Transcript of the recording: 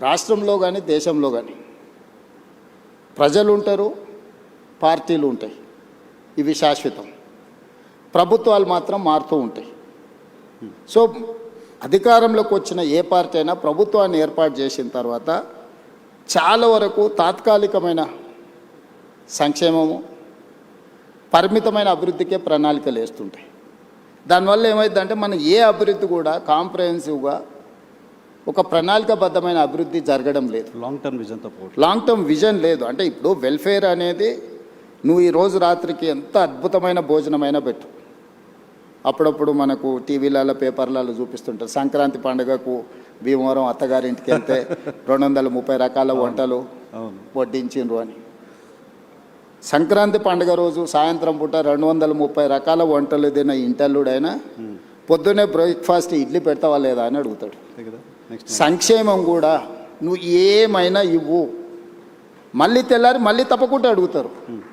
రాష్ట్రంలో కానీ దేశంలో కానీ ప్రజలు ఉంటారు, పార్టీలు ఉంటాయి, ఇవి శాశ్వతం. ప్రభుత్వాలు మాత్రం మారుతూ ఉంటాయి. సో అధికారంలోకి వచ్చిన ఏ పార్టీ అయినా ప్రభుత్వాన్ని ఏర్పాటు చేసిన తర్వాత చాలా వరకు తాత్కాలికమైన సంక్షేమము, పరిమితమైన అభివృద్ధికే ప్రణాళికలు వేస్తుంటాయి. దానివల్ల ఏమైందంటే మన ఏ అభివృద్ధి కూడా కాంప్రహెన్సివ్గా ఒక ప్రణాళికాబద్ధమైన అభివృద్ధి జరగడం లేదు. లాంగ్ టర్మ్ విజన్ లేదు. అంటే ఇప్పుడు వెల్ఫేర్ అనేది నువ్వు ఈ రోజు రాత్రికి ఎంత అద్భుతమైన భోజనమైనా పెట్టు, అప్పుడప్పుడు మనకు టీవీలలో పేపర్లలో చూపిస్తుంటారు సంక్రాంతి పండుగకు భీమవరం అత్తగారింటికి వెళ్తే 230 రకాల వంటలు వడ్డించిండ్రు అని. సంక్రాంతి పండుగ రోజు సాయంత్రం పూట 230 రకాల వంటలు తిన్న ఇంటల్లుడైనా పొద్దున్నే బ్రేక్ఫాస్ట్ ఇడ్లీ పెడతావా లేదా అని అడుగుతాడు. సంక్షేమం కూడా నువ్వు ఏమైనా ఇవ్వు, మళ్ళీ తెల్లారి మళ్ళీ తప్పకుండా అడుగుతారు.